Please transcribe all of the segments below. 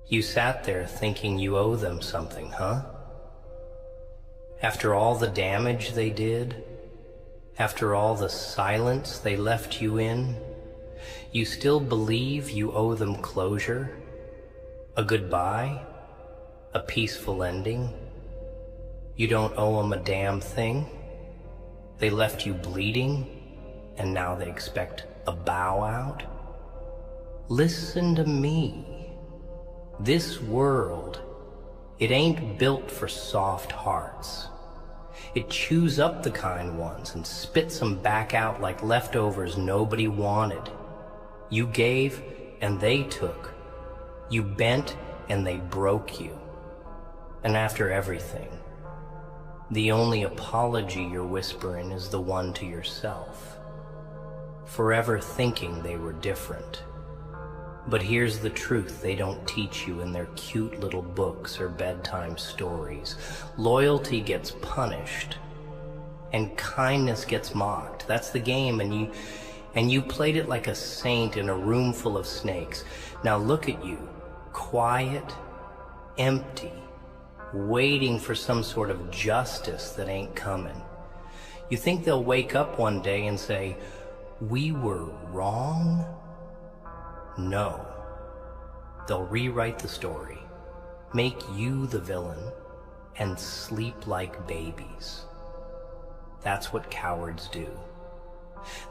You sat there thinking you owe them something, huh? After all the damage they did, after all the silence they left you in, you still believe you owe them closure, a goodbye, a peaceful ending. You don't owe them a damn thing. They left you bleeding, and now they expect a bow out. Listen to me. This world, it ain't built for soft hearts. It chews up the kind ones and spits them back out like leftovers nobody wanted. You gave and they took. You bent and they broke you. And after everything, the only apology you're whispering is the one to yourself, forever thinking they were different. But here's the truth they don't teach you in their cute little books or bedtime stories. Loyalty gets punished, and kindness gets mocked. That's the game, and you played it like a saint in a room full of snakes. Now look at you, quiet, empty, waiting for some sort of justice that ain't coming. You think they'll wake up one day and say, "We were wrong"? No. They'll rewrite the story, make you the villain, and sleep like babies. That's what cowards do.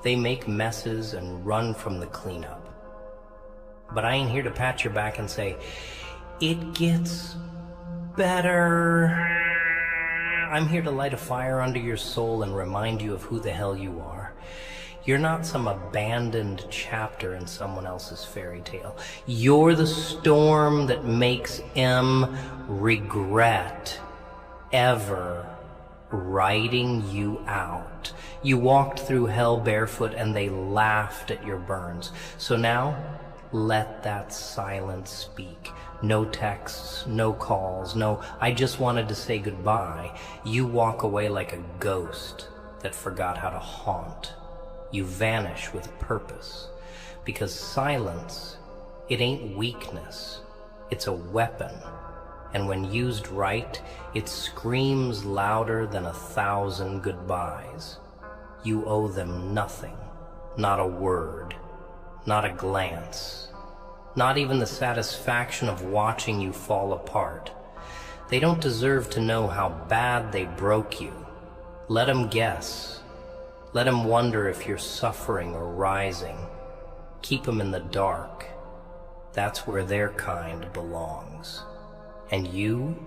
They make messes and run from the cleanup. But I ain't here to pat your back and say, "It gets better." I'm here to light a fire under your soul and remind you of who the hell you are. You're not some abandoned chapter in someone else's fairy tale. You're the storm that makes M regret ever writing you out. You walked through hell barefoot and they laughed at your burns. So now, let that silence speak. No texts, no calls, no, "I just wanted to say goodbye." You walk away like a ghost that forgot how to haunt. You vanish with purpose, because silence, it ain't weakness, it's a weapon, and when used right, it screams louder than 1,000 goodbyes. You owe them nothing, not a word, not a glance, not even the satisfaction of watching you fall apart. They don't deserve to know how bad they broke you. Let them guess. Let them wonder if you're suffering or rising. Keep them in the dark. That's where their kind belongs. And you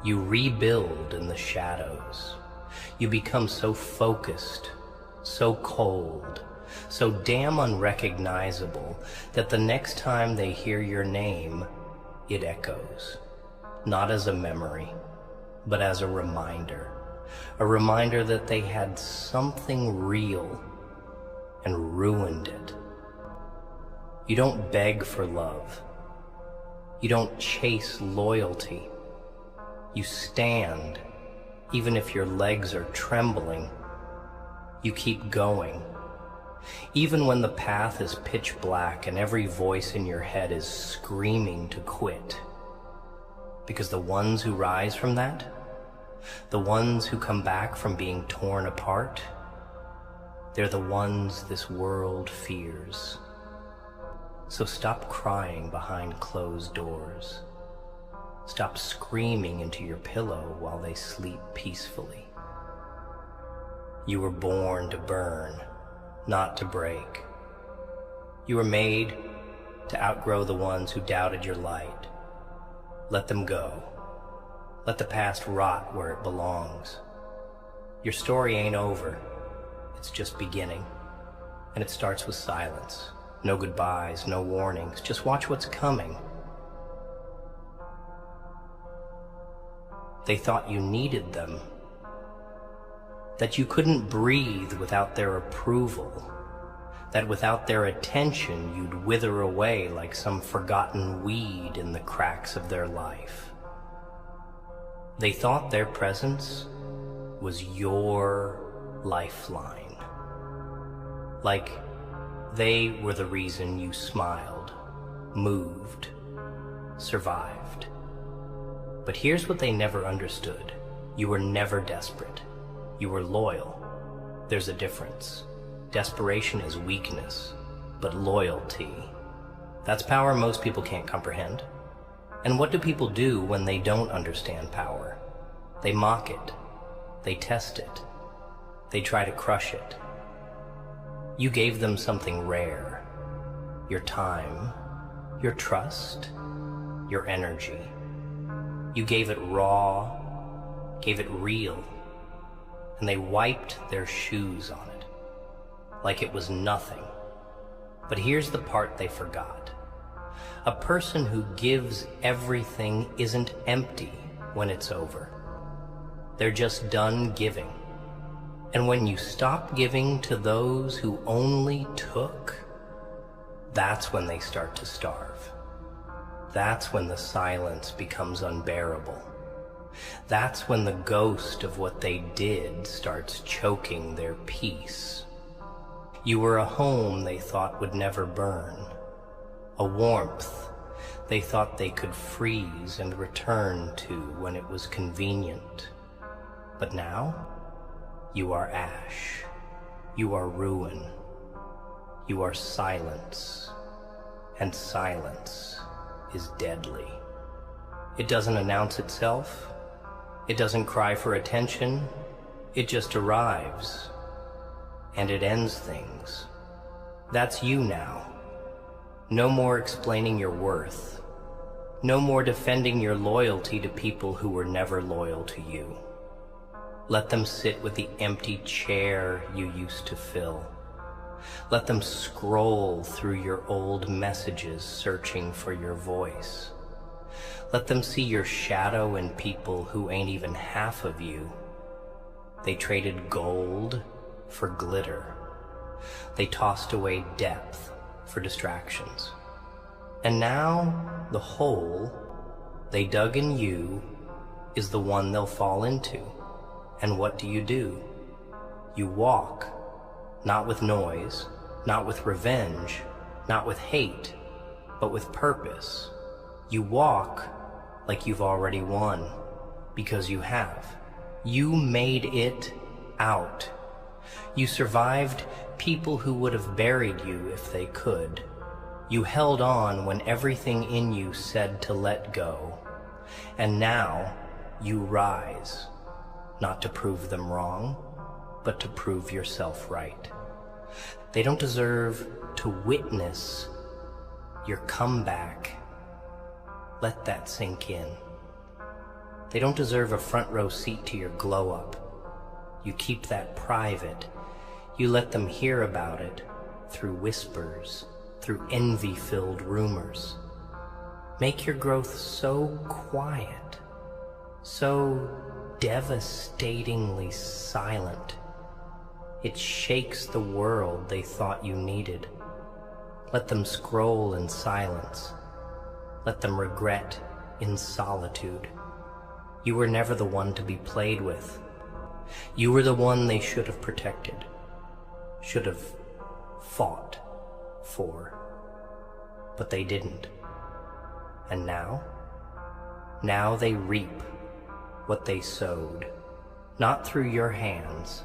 rebuild in the shadows. You become so focused, so cold, so damn unrecognizable that the next time they hear your name, it echoes. Not as a memory, but as a reminder. A reminder that they had something real and ruined it. You don't beg for love. You don't chase loyalty. You stand, even if your legs are trembling. You keep going. Even when the path is pitch black and every voice in your head is screaming to quit. Because the ones who rise from that, the ones who come back from being torn apart, they're the ones this world fears. So stop crying behind closed doors. Stop screaming into your pillow while they sleep peacefully. You were born to burn, not to break. You were made to outgrow the ones who doubted your light. Let them go. Let the past rot where it belongs. Your story ain't over. It's just beginning. And it starts with silence. No goodbyes, no warnings. Just watch what's coming. They thought you needed them. That you couldn't breathe without their approval. That without their attention you'd wither away like some forgotten weed in the cracks of their life. They thought their presence was your lifeline. Like they were the reason you smiled, moved, survived. But here's what they never understood. You were never desperate. You were loyal. There's a difference. Desperation is weakness, but loyalty, that's power most people can't comprehend. And what do people do when they don't understand power? They mock it. They test it. They try to crush it. You gave them something rare. Your time, your trust, your energy. You gave it raw, gave it real, and they wiped their shoes on it, like it was nothing. But here's the part they forgot. A person who gives everything isn't empty when it's over. They're just done giving. And when you stop giving to those who only took, that's when they start to starve. That's when the silence becomes unbearable. That's when the ghost of what they did starts choking their peace. You were a home they thought would never burn, a warmth they thought they could freeze and return to when it was convenient. But now, you are ash, you are ruin, you are silence, and silence is deadly. It doesn't announce itself, it doesn't cry for attention, it just arrives, and it ends things. That's you now. No more explaining your worth, no more defending your loyalty to people who were never loyal to you. Let them sit with the empty chair you used to fill. Let them scroll through your old messages searching for your voice. Let them see your shadow in people who ain't even half of you. They traded gold for glitter. They tossed away depth for distractions. And now the hole they dug in you is the one they'll fall into. And what do? You walk, not with noise, not with revenge, not with hate, but with purpose. You walk like you've already won, because you have. You made it out. You survived people who would have buried you if they could. You held on when everything in you said to let go. And now you rise. Not to prove them wrong, but to prove yourself right. They don't deserve to witness your comeback. Let that sink in. They don't deserve a front row seat to your glow up. You keep that private. You let them hear about it through whispers, through envy-filled rumors. Make your growth so quiet, so devastatingly silent. It shakes the world they thought you needed. Let them scroll in silence. Let them regret in solitude. You were never the one to be played with. You were the one they should have protected, should have fought for. But they didn't. And now they reap what they sowed, not through your hands,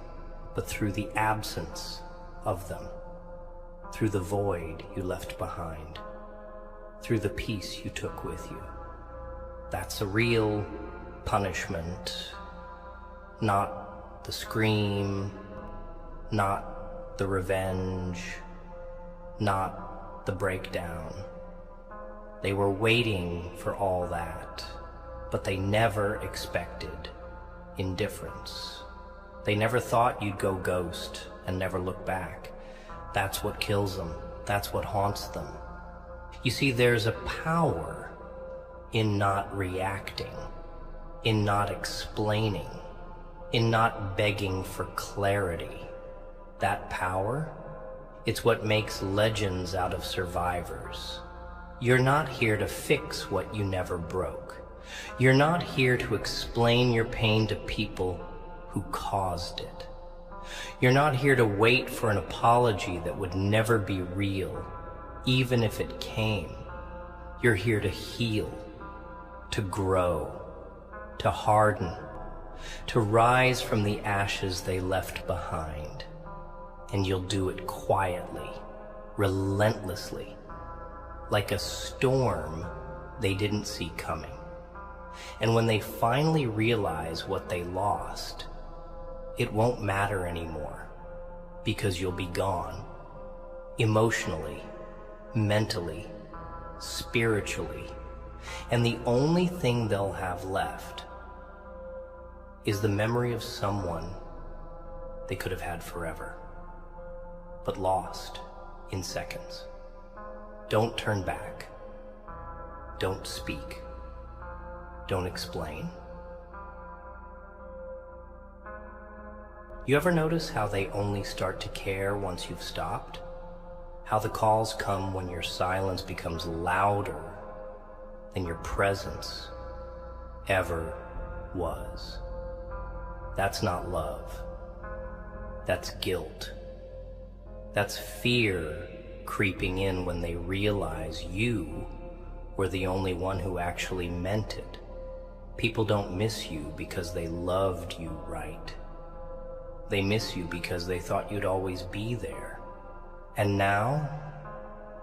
but through the absence of them, through the void you left behind, through the peace you took with you. That's a real punishment, not the scream, not the revenge, not the breakdown. They were waiting for all that, but they never expected indifference. They never thought you'd go ghost and never look back. That's what kills them. That's what haunts them. You see, there's a power in not reacting, in not explaining, in not begging for clarity. That power, it's what makes legends out of survivors. You're not here to fix what you never broke. You're not here to explain your pain to people who caused it. You're not here to wait for an apology that would never be real, even if it came. You're here to heal, to grow, to harden, to rise from the ashes they left behind. And you'll do it quietly, relentlessly, like a storm they didn't see coming. And when they finally realize what they lost, it won't matter anymore, because you'll be gone, emotionally, mentally, spiritually, and the only thing they'll have left is the memory of someone they could have had forever, but lost in seconds. Don't turn back. Don't speak. Don't explain. You ever notice how they only start to care once you've stopped? How the calls come when your silence becomes louder than your presence ever was. That's not love. That's guilt. That's fear creeping in when they realize you were the only one who actually meant it. People don't miss you because they loved you right. They miss you because they thought you'd always be there. And now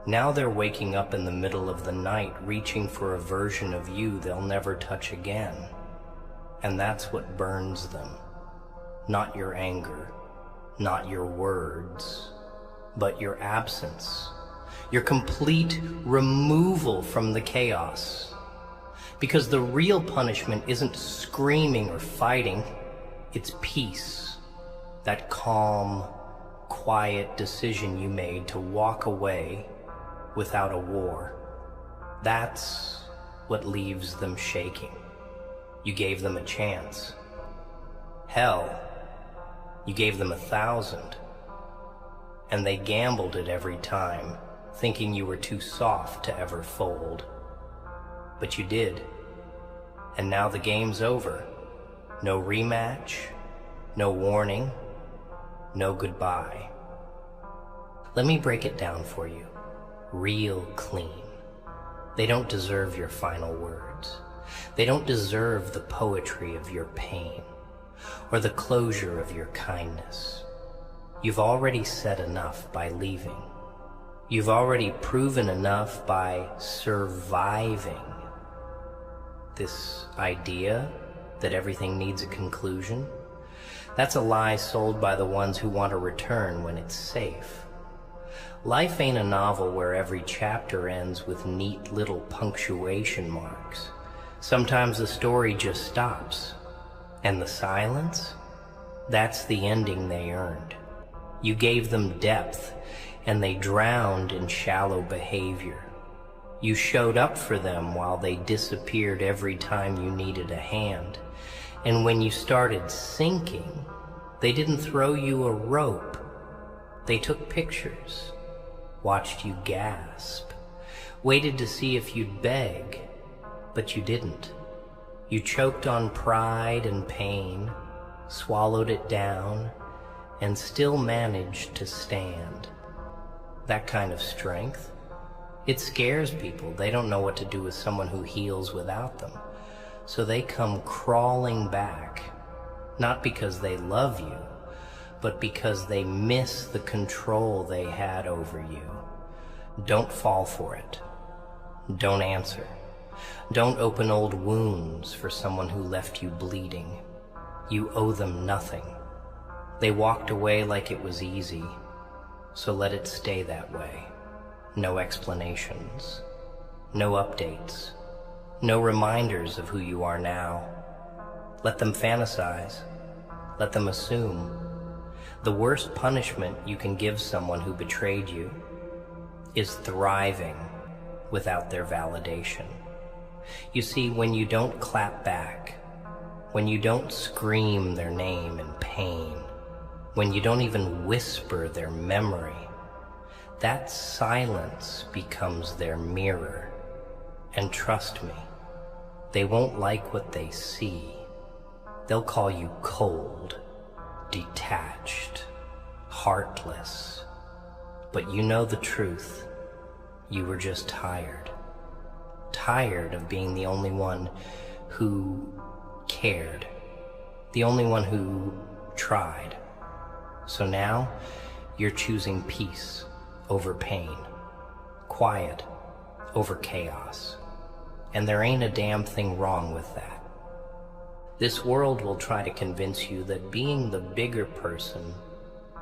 they're waking up in the middle of the night, reaching for a version of you they'll never touch again. And that's what burns them. Not your anger, not your words, but your absence, your complete removal from the chaos. Because the real punishment isn't screaming or fighting, it's peace. That calm, quiet decision you made to walk away without a war. That's what leaves them shaking. You gave them a chance. Hell, you gave them 1,000. And they gambled it every time, thinking you were too soft to ever fold. But you did. And now the game's over. No rematch, no warning, no goodbye. Let me break it down for you, real clean. They don't deserve your final words. They don't deserve the poetry of your pain or the closure of your kindness. You've already said enough by leaving. You've already proven enough by surviving. This idea that everything needs a conclusion, that's a lie sold by the ones who want to return when it's safe. Life ain't a novel where every chapter ends with neat little punctuation marks. Sometimes the story just stops. And the silence? That's the ending they earned. You gave them depth, and they drowned in shallow behavior. You showed up for them while they disappeared every time you needed a hand. And when you started sinking, they didn't throw you a rope. They took pictures, watched you gasp, waited to see if you'd beg, but you didn't. You choked on pride and pain, swallowed it down, and still managed to stand. That kind of strength, it scares people. They don't know what to do with someone who heals without them. So they come crawling back, not because they love you, but because they miss the control they had over you. Don't fall for it. Don't answer. Don't open old wounds for someone who left you bleeding. You owe them nothing. They walked away like it was easy, so let it stay that way. No explanations, no updates, no reminders of who you are now. Let them fantasize. Let them assume. The worst punishment you can give someone who betrayed you is thriving without their validation. You see, when you don't clap back, when you don't scream their name in pain, when you don't even whisper their memory, that silence becomes their mirror. And trust me, they won't like what they see. They'll call you cold, detached, heartless. But you know the truth. You were just tired. tired of being the only one who cared, the only one who tried. So now you're choosing peace over pain, quiet over chaos. And there ain't a damn thing wrong with that. This world will try to convince you that being the bigger person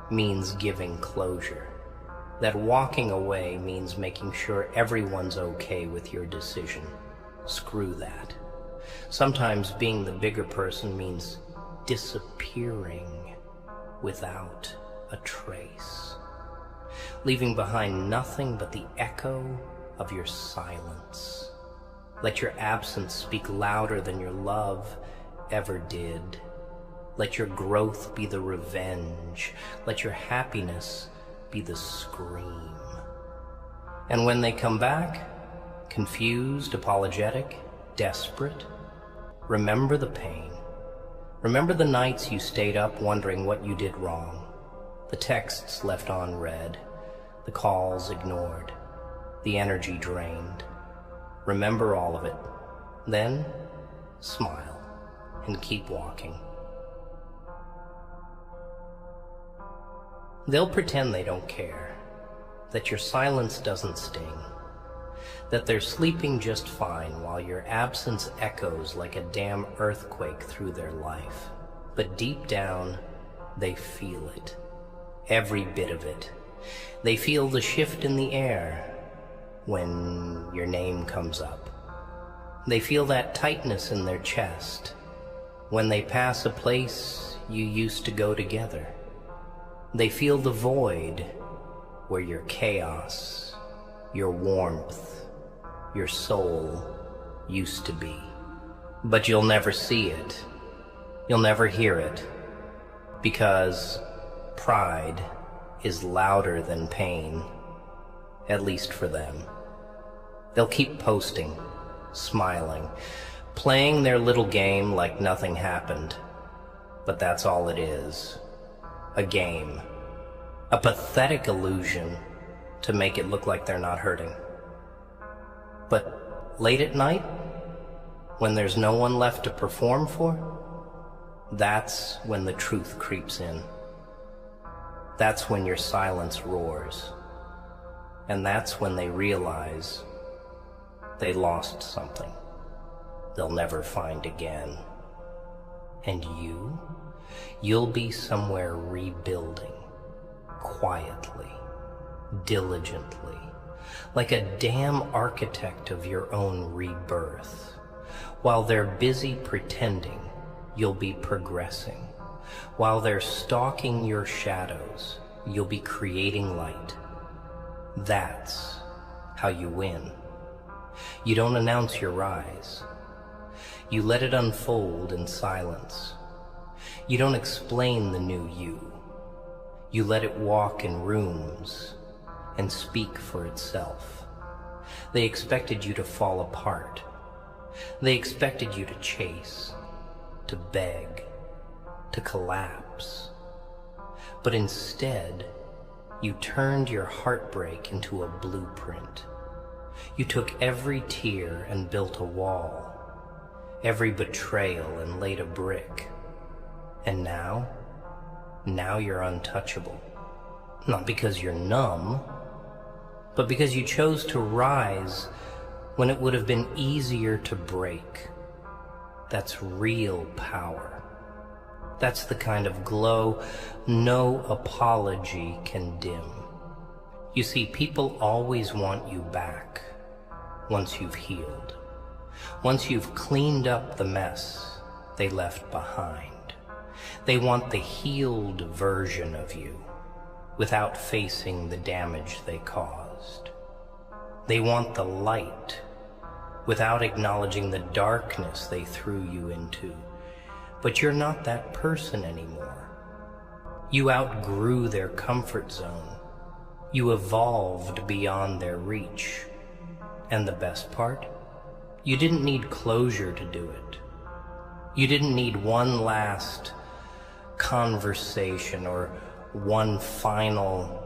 means giving closure, that walking away means making sure everyone's okay with your decision. Screw that. Sometimes being the bigger person means disappearing without a trace, leaving behind nothing but the echo of your silence. Let your absence speak louder than your love ever did. Let your growth be the revenge. Let your happiness be the scream. And when they come back, confused, apologetic, desperate, remember the pain. Remember the nights you stayed up wondering what you did wrong, the texts left unread, the calls ignored, the energy drained. Remember all of it. Then smile and keep walking. They'll pretend they don't care, that your silence doesn't sting, that they're sleeping just fine while your absence echoes like a damn earthquake through their life. But deep down, they feel it. Every bit of it. They feel the shift in the air when your name comes up. They feel that tightness in their chest when they pass a place you used to go together. They feel the void where your chaos, your warmth, your soul used to be. But you'll never see it. You'll never hear it. Because pride is louder than pain, at least for them. They'll keep posting, smiling, playing their little game like nothing happened. But that's all it is. A game. A pathetic illusion to make it look like they're not hurting. But late at night, when there's no one left to perform for, that's when the truth creeps in. That's when your silence roars. And that's when they realize they lost something they'll never find again. And you'll be somewhere rebuilding, quietly, diligently, like a damn architect of your own rebirth. While they're busy pretending, you'll be progressing. While they're stalking your shadows, you'll be creating light. That's how you win. You don't announce your rise. You let it unfold in silence. You don't explain the new you. You let it walk in rooms and speak for itself. They expected you to fall apart. They expected you to chase, to beg, to collapse. But instead, you turned your heartbreak into a blueprint. You took every tear and built a wall, every betrayal and laid a brick. And now you're untouchable. Not because you're numb, but because you chose to rise when it would have been easier to break. That's real power. That's the kind of glow no apology can dim. You see, people always want you back once you've healed. Once you've cleaned up the mess they left behind. They want the healed version of you without facing the damage they caused. They want the light without acknowledging the darkness they threw you into. But you're not that person anymore. You outgrew their comfort zone. You evolved beyond their reach. And the best part? You didn't need closure to do it. You didn't need one last conversation or one final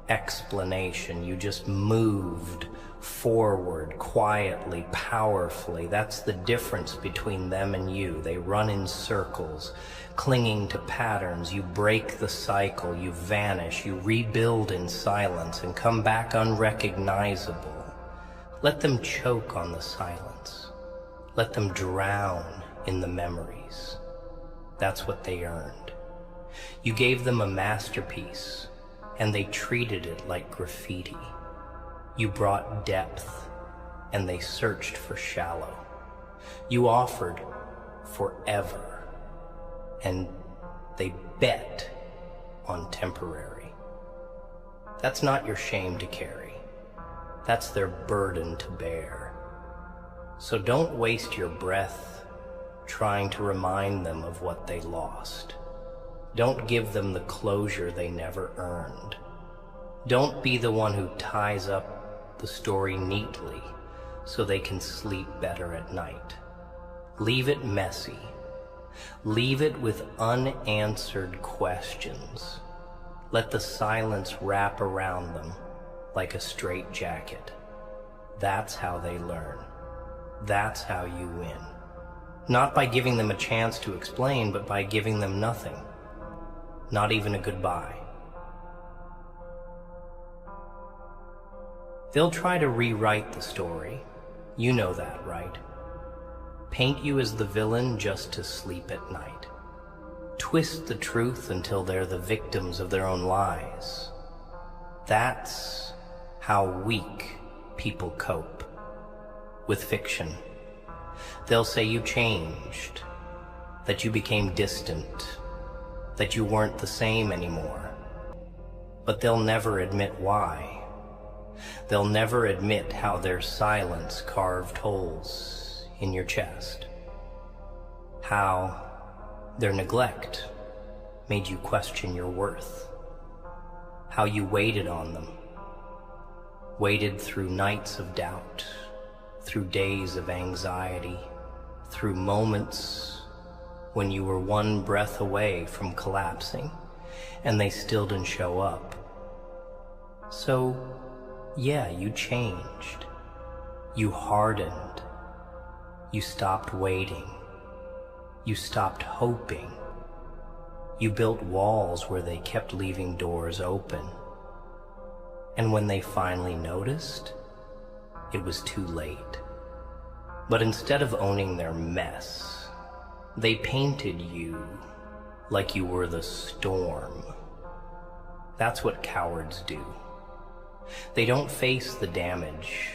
explanation. You just moved forward quietly, powerfully. That's the difference between them and you. They run in circles, clinging to patterns. You break the cycle, you vanish, you rebuild in silence and come back unrecognizable. Let them choke on the silence. Let them drown in the memories. That's what they earned. You gave them a masterpiece, and they treated it like graffiti. You brought depth, and they searched for shallow. You offered forever, and they bet on temporary. That's not your shame to carry. That's their burden to bear. So don't waste your breath trying to remind them of what they lost. Don't give them the closure they never earned. Don't be the one who ties up the story neatly so they can sleep better at night. Leave it messy. Leave it with unanswered questions. Let the silence wrap around them like a straitjacket. That's how they learn. That's how you win. Not by giving them a chance to explain, but by giving them nothing. Not even a goodbye. They'll try to rewrite the story. You know that, right? Paint you as the villain just to sleep at night. Twist the truth until they're the victims of their own lies. That's how weak people cope with fiction. They'll say you changed, that you became distant, that you weren't the same anymore. But they'll never admit why. They'll never admit how their silence carved holes in your chest. How their neglect made you question your worth. How you waited on them. Waited through nights of doubt, through days of anxiety, through moments when you were one breath away from collapsing, and they still didn't show up. So, yeah, you changed. You hardened. You stopped waiting. You stopped hoping. You built walls where they kept leaving doors open. And when they finally noticed, it was too late. But instead of owning their mess, they painted you like you were the storm. That's what cowards do. They don't face the damage.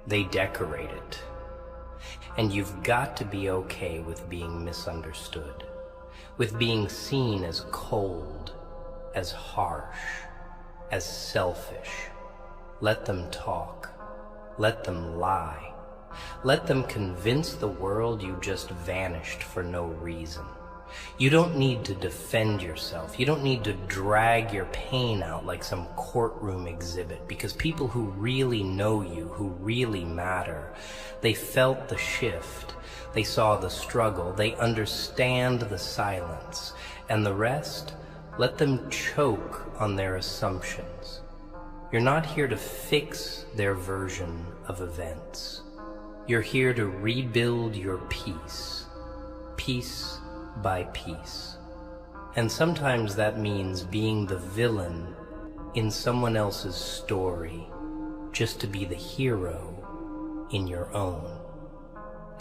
They decorate it. And you've got to be okay with being misunderstood, with being seen as cold, as harsh, as selfish. Let them talk. Let them lie. Let them convince the world you just vanished for no reason. You don't need to defend yourself. You don't need to drag your pain out like some courtroom exhibit, because people who really know you, who really matter, they felt the shift. They saw the struggle. They understand the silence. And the rest, let them choke on their assumptions. You're not here to fix their version of events. You're here to rebuild your peace, piece by piece. And sometimes that means being the villain in someone else's story, just to be the hero in your own.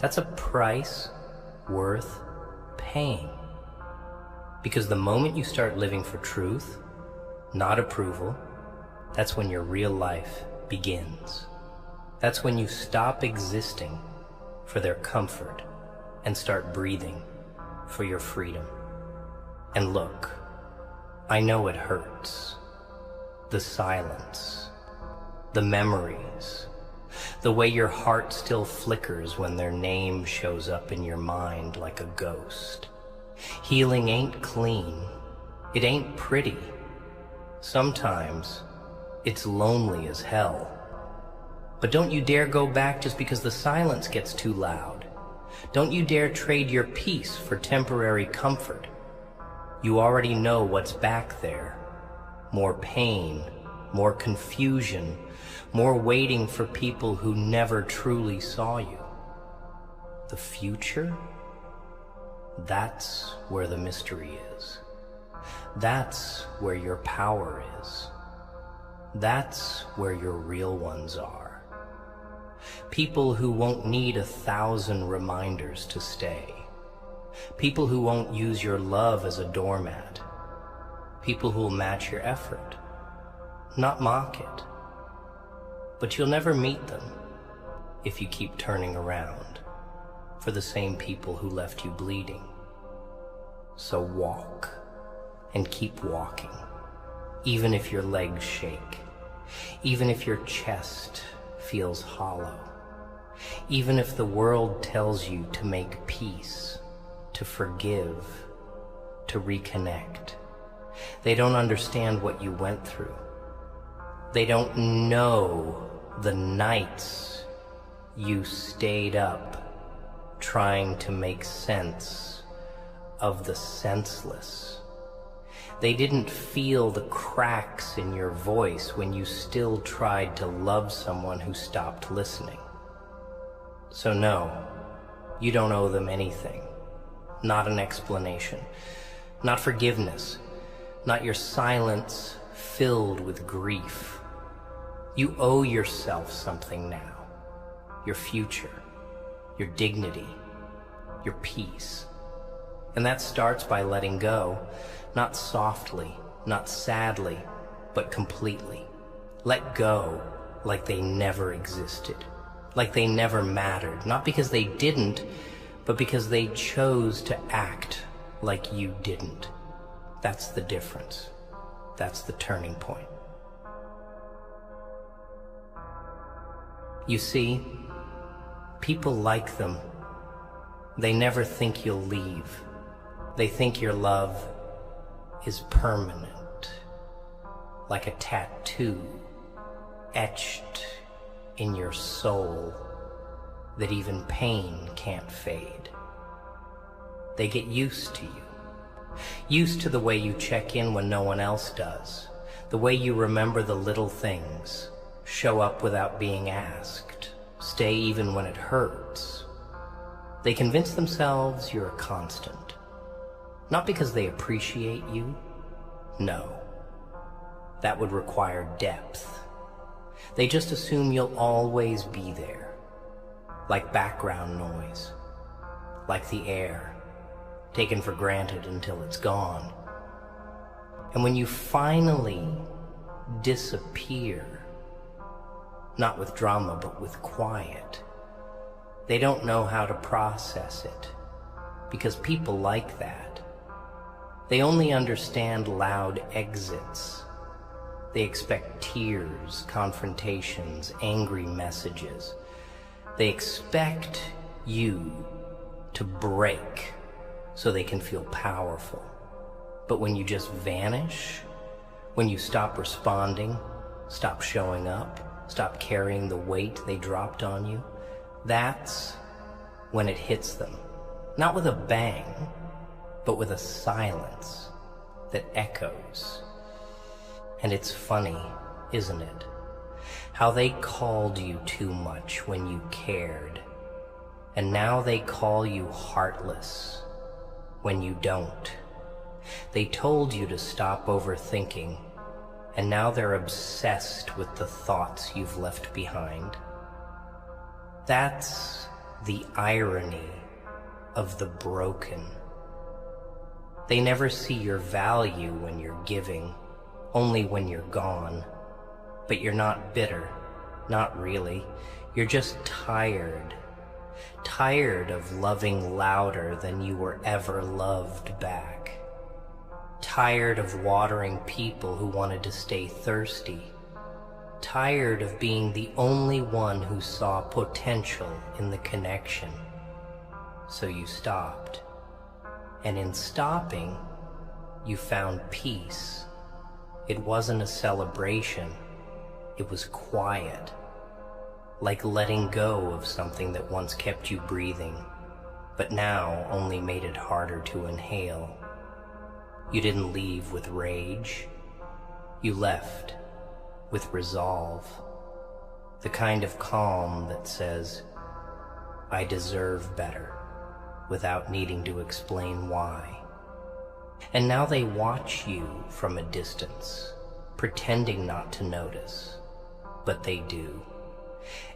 That's a price worth paying. Because the moment you start living for truth, not approval, that's when your real life begins. That's when you stop existing for their comfort and start breathing for your freedom. And look, I know it hurts. The silence, the memories, the way your heart still flickers when their name shows up in your mind like a ghost. Healing ain't clean. It ain't pretty. Sometimes it's lonely as hell. But don't you dare go back just because the silence gets too loud. Don't you dare trade your peace for temporary comfort. You already know what's back there. More pain, more confusion, more waiting for people who never truly saw you. The future? That's where the mystery is. That's where your power is. That's where your real ones are. People who won't need 1,000 reminders to stay. People who won't use your love as a doormat. People who will match your effort, not mock it. But you'll never meet them if you keep turning around for the same people who left you bleeding. So walk, and keep walking, even if your legs shake, even if your chest feels hollow, even if the world tells you to make peace, to forgive, to reconnect. They don't understand what you went through. They don't know the nights you stayed up trying to make sense of the senseless. They didn't feel the cracks in your voice when you still tried to love someone who stopped listening. So no, you don't owe them anything. Not an explanation, not forgiveness, not your silence filled with grief. You owe yourself something now. Your future, your dignity, your peace. And that starts by letting go, not softly, not sadly, but completely. Let go like they never existed, like they never mattered, not because they didn't, but because they chose to act like you didn't. That's the difference. That's the turning point. You see, people like them. They never think you'll leave. They think your love is permanent, like a tattoo etched in your soul that even pain can't fade. They get used to you, used to the way you check in when no one else does, the way you remember the little things, show up without being asked, stay even when it hurts. They convince themselves you're a constant. Not because they appreciate you. No. That would require depth. They just assume you'll always be there. Like background noise. Like the air, taken for granted until it's gone. And when you finally disappear, not with drama but with quiet, they don't know how to process it. Because people like that. They only understand loud exits. They expect tears, confrontations, angry messages. They expect you to break so they can feel powerful. But when you just vanish, when you stop responding, stop showing up, stop carrying the weight they dropped on you, that's when it hits them. Not with a bang, but with a silence that echoes. And it's funny, isn't it? How they called you too much when you cared, and now they call you heartless when you don't. They told you to stop overthinking, and now they're obsessed with the thoughts you've left behind. That's the irony of the broken. They never see your value when you're giving, only when you're gone. But you're not bitter, not really. You're just tired. Tired of loving louder than you were ever loved back. Tired of watering people who wanted to stay thirsty. Tired of being the only one who saw potential in the connection. So you stopped. And in stopping, you found peace. It wasn't a celebration. It was quiet. Like letting go of something that once kept you breathing, but now only made it harder to inhale. You didn't leave with rage. You left with resolve, the kind of calm that says, I deserve better, without needing to explain why. And now they watch you from a distance, pretending not to notice, but they do.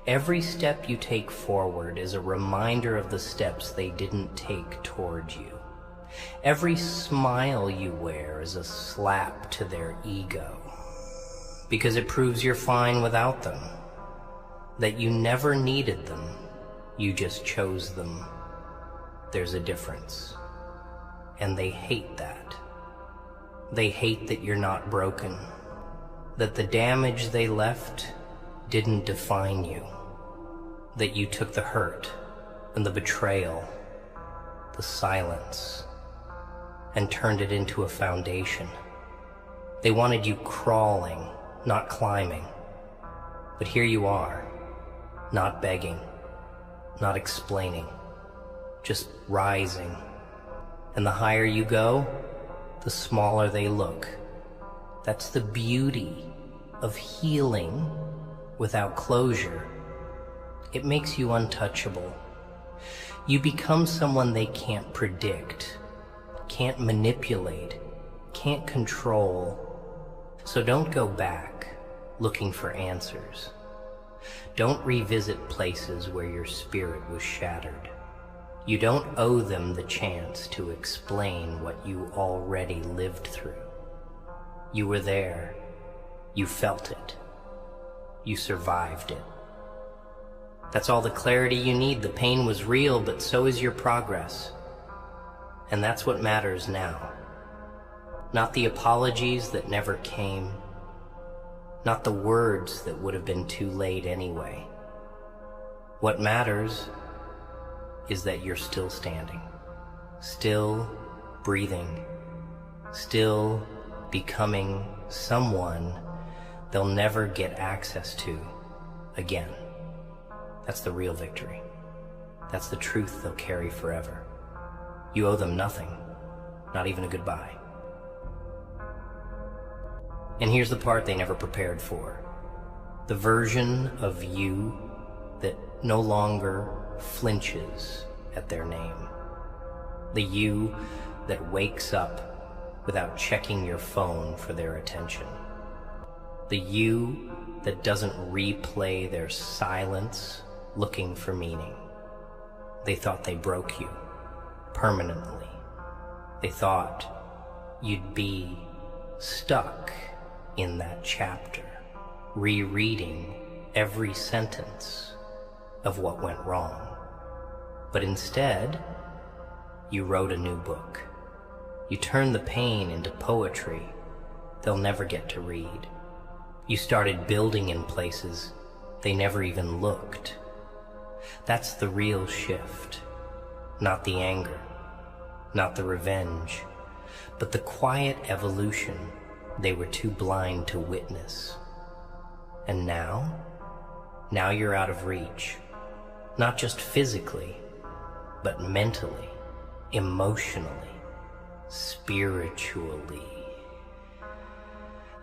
Every step you take forward is a reminder of the steps they didn't take toward you. Every smile you wear is a slap to their ego, because it proves you're fine without them, that you never needed them, you just chose them. There's a difference, and they hate that. They hate that you're not broken, that the damage they left didn't define you, that you took the hurt and the betrayal, the silence, and turned it into a foundation. They wanted you crawling, not climbing. But here you are, not begging, not explaining, just rising. And the higher you go, the smaller they look. That's the beauty of healing without closure. It makes you untouchable. You become someone they can't predict, can't manipulate, can't control. So don't go back looking for answers. Don't revisit places where your spirit was shattered. You don't owe them the chance to explain what you already lived through. You were there. You felt it. You survived it. That's all the clarity you need. The pain was real, but so is your progress. And that's what matters now. Not the apologies that never came. Not the words that would have been too late anyway. What matters is that you're still standing, still breathing, still becoming someone they'll never get access to again. That's the real victory. That's the truth they'll carry forever. You owe them nothing, not even a goodbye. And here's the part they never prepared for. The version of you that no longer flinches at their name. The you that wakes up without checking your phone for their attention. The you that doesn't replay their silence looking for meaning. They thought they broke you permanently. They thought you'd be stuck in that chapter, rereading every sentence of what went wrong. But instead, you wrote a new book. You turned the pain into poetry they'll never get to read. You started building in places they never even looked. That's the real shift. Not the anger, not the revenge, but the quiet evolution they were too blind to witness. And now you're out of reach. Not just physically, but mentally, emotionally, spiritually.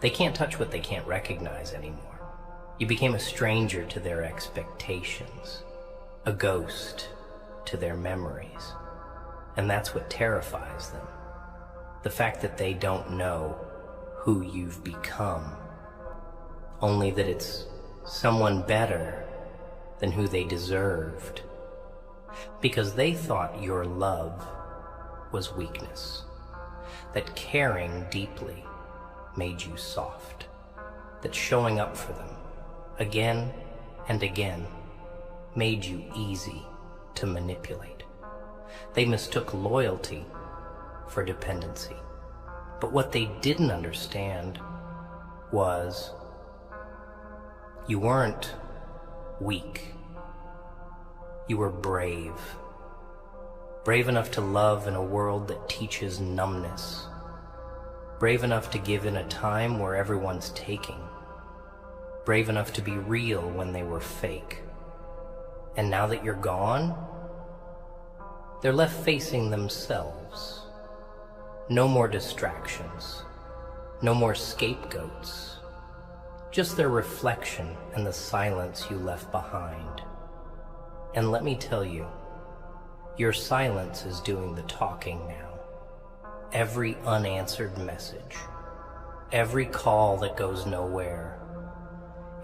They can't touch what they can't recognize anymore. You became a stranger to their expectations, a ghost to their memories. And that's what terrifies them. The fact that they don't know who you've become, only that it's someone better than who they deserved, because they thought your love was weakness, that caring deeply made you soft, that showing up for them again and again made you easy to manipulate. They mistook loyalty for dependency. But what they didn't understand was you weren't weak. You were brave. Brave enough to love in a world that teaches numbness. Brave enough to give in a time where everyone's taking. Brave enough to be real when they were fake. And now that you're gone, they're left facing themselves. No more distractions. No more scapegoats. just their reflection and the silence you left behind. And let me tell you, your silence is doing the talking now. Every unanswered message, every call that goes nowhere,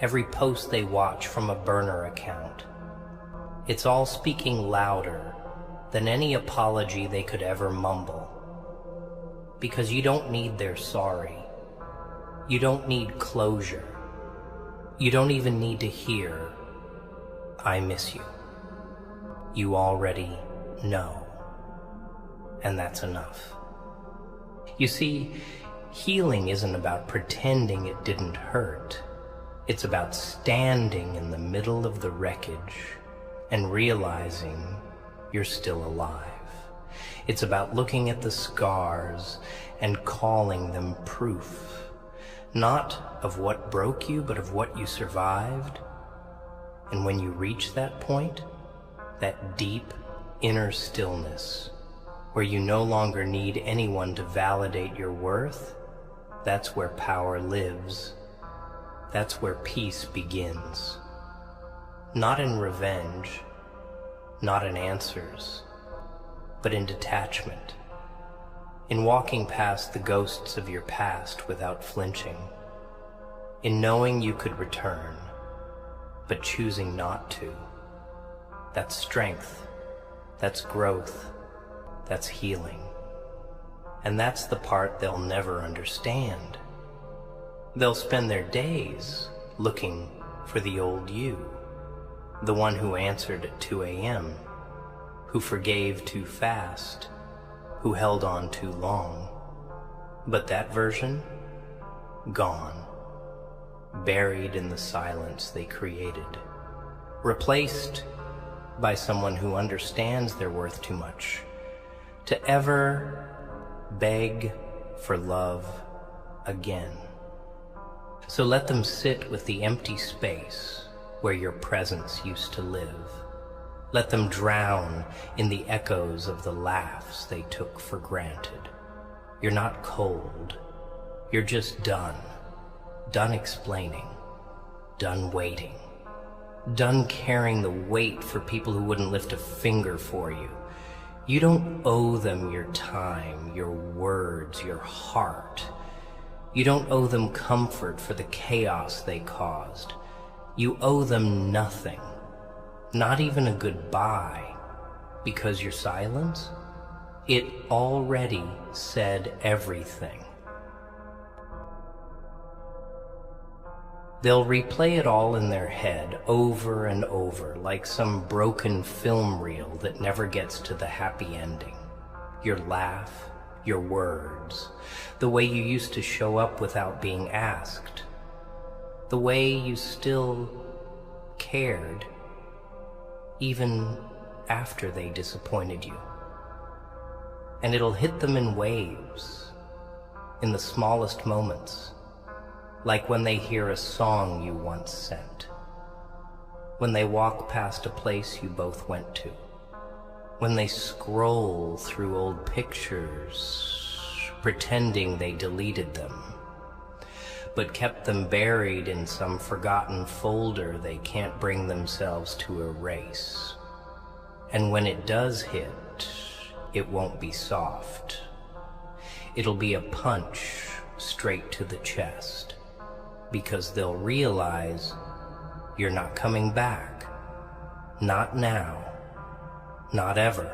every post they watch from a burner account, it's all speaking louder than any apology they could ever mumble. Because you don't need their sorry. You don't need closure. You don't even need to hear, "I miss you." You already know. And that's enough. You see, healing isn't about pretending it didn't hurt. It's about standing in the middle of the wreckage and realizing you're still alive. It's about looking at the scars and calling them proof, not of what broke you, but of what you survived. And when you reach that point, that deep inner stillness, where you no longer need anyone to validate your worth, that's where power lives. That's where peace begins. Not in revenge, not in answers, but in detachment, in walking past the ghosts of your past without flinching, in knowing you could return, but choosing not to. That's strength, that's growth, that's healing. And that's the part they'll never understand. They'll spend their days looking for the old you, the one who answered at 2 a.m., who forgave too fast, who held on too long. But that version, gone, buried in the silence they created, replaced by someone who understands their worth too much to ever beg for love again. So let them sit with the empty space where your presence used to live. Let them drown in the echoes of the laughs they took for granted. You're not cold. You're just done. Done explaining. Done waiting. Done carrying the weight for people who wouldn't lift a finger for you. You don't owe them your time, your words, your heart. You don't owe them comfort for the chaos they caused. You owe them nothing. Not even a goodbye, because your silence, it already said everything. They'll replay it all in their head over and over, like some broken film reel that never gets to the happy ending. Your laugh, your words, the way you used to show up without being asked, the way you still cared even after they disappointed you. And it'll hit them in waves, in the smallest moments, like when they hear a song you once sent, when they walk past a place you both went to, when they scroll through old pictures, pretending they deleted them, but kept them buried in some forgotten folder they can't bring themselves to erase. And when it does hit, it won't be soft. It'll be a punch straight to the chest, because they'll realize you're not coming back. Not now. Not ever.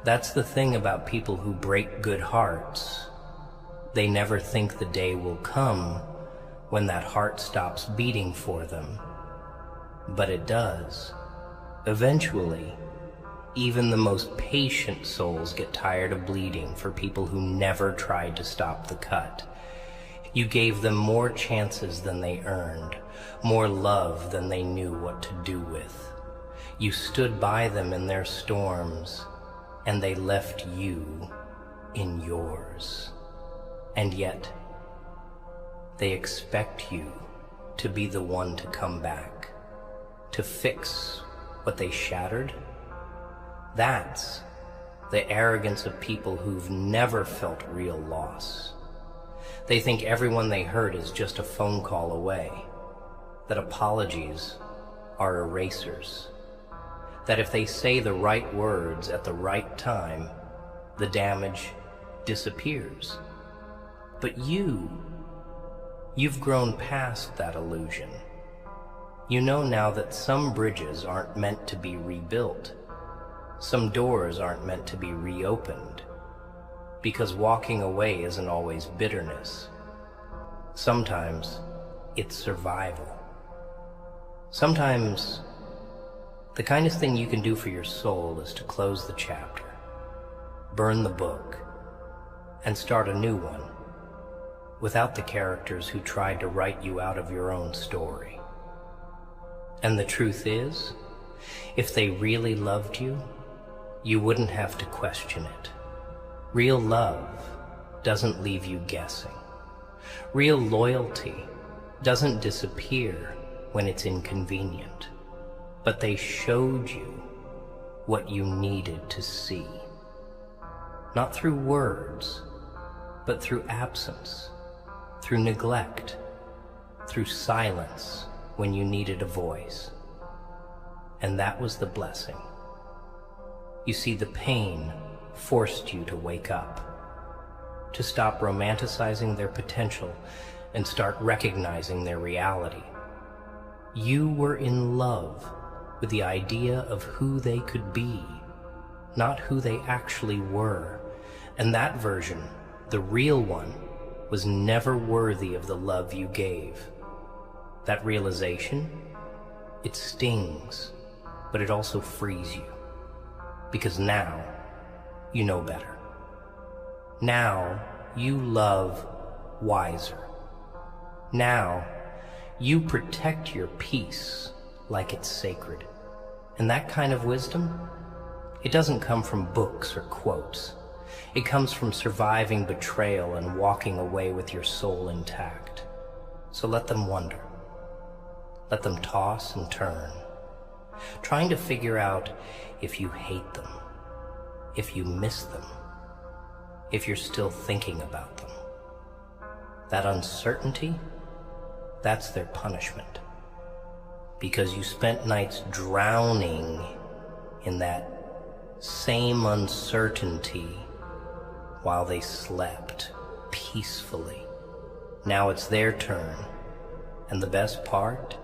That's the thing about people who break good hearts. They never think the day will come when that heart stops beating for them. But it does. Eventually, even the most patient souls get tired of bleeding for people who never tried to stop the cut. You gave them more chances than they earned, more love than they knew what to do with. You stood by them in their storms, and they left you in yours. And yet, they expect you to be the one to come back, to fix what they shattered. That's the arrogance of people who've never felt real loss. They think everyone they hurt is just a phone call away, that apologies are erasers, that if they say the right words at the right time, the damage disappears. But you've grown past that illusion. You know now that some bridges aren't meant to be rebuilt. Some doors aren't meant to be reopened. Because walking away isn't always bitterness. Sometimes it's survival. Sometimes the kindest thing you can do for your soul is to close the chapter, burn the book, and start a new one, without the characters who tried to write you out of your own story. And the truth is, if they really loved you, you wouldn't have to question it. Real love doesn't leave you guessing. Real loyalty doesn't disappear when it's inconvenient. But they showed you what you needed to see. Not through words, but through absence, through neglect, through silence when you needed a voice. And that was the blessing. You see, the pain forced you to wake up, to stop romanticizing their potential and start recognizing their reality. You were in love with the idea of who they could be, not who they actually were. And that version, the real one, was never worthy of the love you gave. That realization, it stings, but it also frees you. Because now, you know better. Now, you love wiser. Now, you protect your peace like it's sacred. And that kind of wisdom, it doesn't come from books or quotes. It comes from surviving betrayal and walking away with your soul intact. So let them wonder. Let them toss and turn, trying to figure out if you hate them, if you miss them, if you're still thinking about them. That uncertainty, that's their punishment. Because you spent nights drowning in that same uncertainty while they slept peacefully. Now it's their turn. And the best part,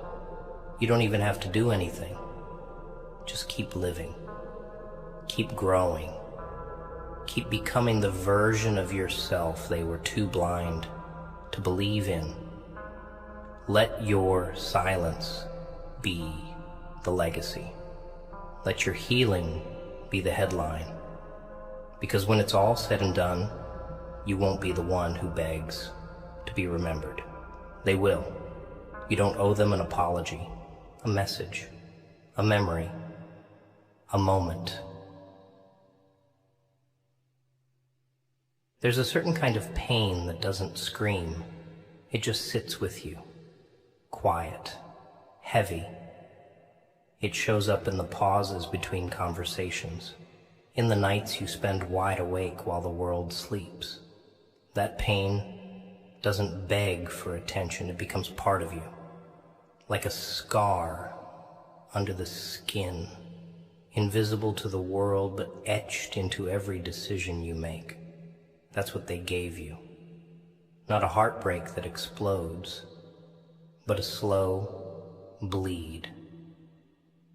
you don't even have to do anything. Just keep living. Keep growing. Keep becoming the version of yourself they were too blind to believe in. Let your silence be the legacy. Let your healing be the headline. Because when it's all said and done, you won't be the one who begs to be remembered. They will. You don't owe them an apology, a message, a memory, a moment. There's a certain kind of pain that doesn't scream. It just sits with you, quiet, heavy. It shows up in the pauses between conversations, in the nights you spend wide awake while the world sleeps. That pain doesn't beg for attention, it becomes part of you, like a scar under the skin, invisible to the world but etched into every decision you make. That's what they gave you. Not a heartbreak that explodes, but a slow bleed.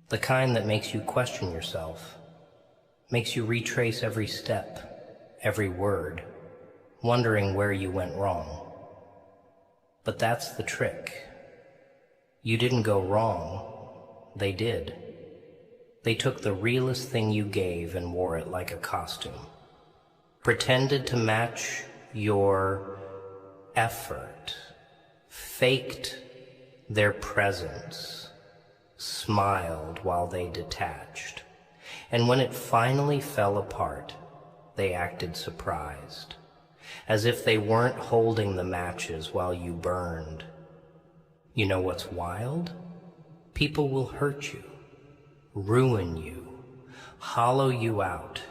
The kind that makes you question yourself, makes you retrace every step, every word, wondering where you went wrong. But that's the trick. You didn't go wrong, they did. They took the realest thing you gave and wore it like a costume. Pretended to match your effort, faked their presence, smiled while they detached. And when it finally fell apart, they acted surprised, as if they weren't holding the matches while you burned. You know what's wild? People will hurt you, ruin you, hollow you out,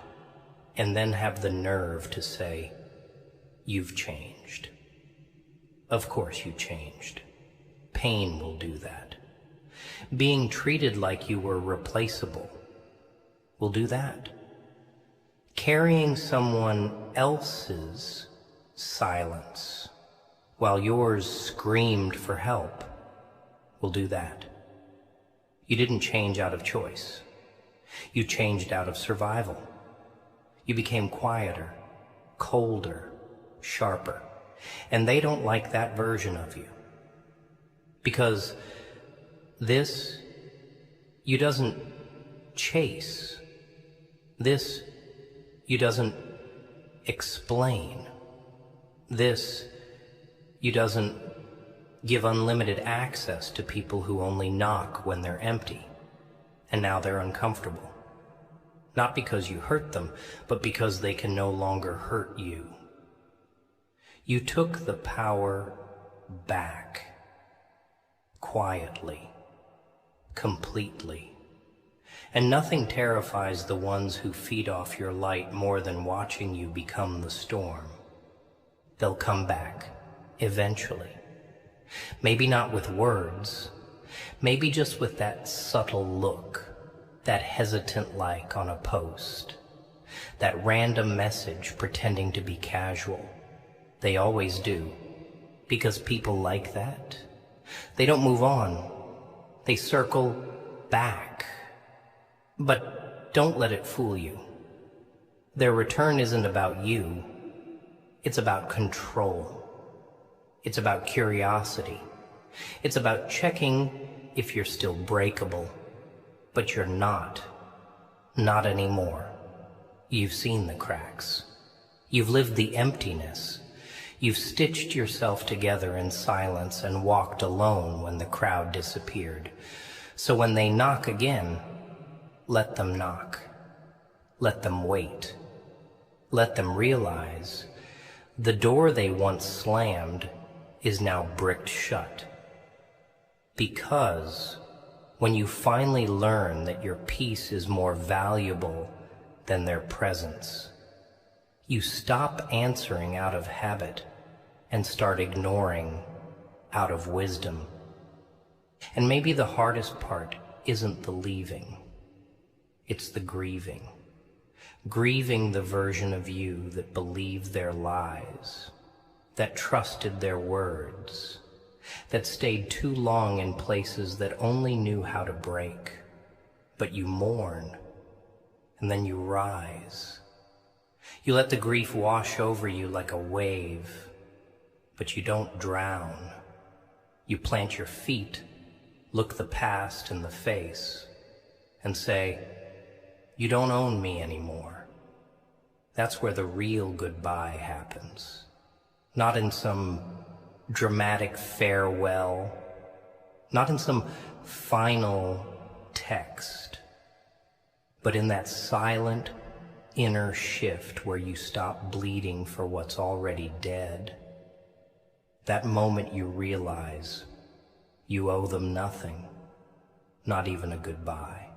and then have the nerve to say, "You've changed." Of course you changed. Pain will do that. Being treated like you were replaceable will do that. Carrying someone else's silence while yours screamed for help will do that. You didn't change out of choice. You changed out of survival. You became quieter, colder, sharper, and they don't like that version of you. Because this, you doesn't chase. This, you doesn't explain. This, you doesn't give unlimited access to people who only knock when they're empty, and now they're uncomfortable. Not because you hurt them, but because they can no longer hurt you. You took the power back, quietly, completely. And nothing terrifies the ones who feed off your light more than watching you become the storm. They'll come back, eventually. Maybe not with words, maybe just with that subtle look, that hesitant like on a post, that random message pretending to be casual. They always do, because people like that. They don't move on, they circle back. But don't let it fool you. Their return isn't about you, it's about control. It's about curiosity. It's about checking if you're still breakable. But you're not. Not anymore. You've seen the cracks. You've lived the emptiness. You've stitched yourself together in silence and walked alone when the crowd disappeared. So when they knock again, let them knock. Let them wait. Let them realize the door they once slammed is now bricked shut. Because when you finally learn that your peace is more valuable than their presence, you stop answering out of habit and start ignoring out of wisdom. And maybe the hardest part isn't the leaving, it's the grieving. Grieving the version of you that believed their lies, that trusted their words, that stayed too long in places that only knew how to break. But you mourn, and then you rise. You let the grief wash over you like a wave, but you don't drown. You plant your feet, look the past in the face, and say, "You don't own me anymore." That's where the real goodbye happens. Not in some dramatic farewell, not in some final text, but in that silent inner shift where you stop bleeding for what's already dead. That moment you realize you owe them nothing, not even a goodbye.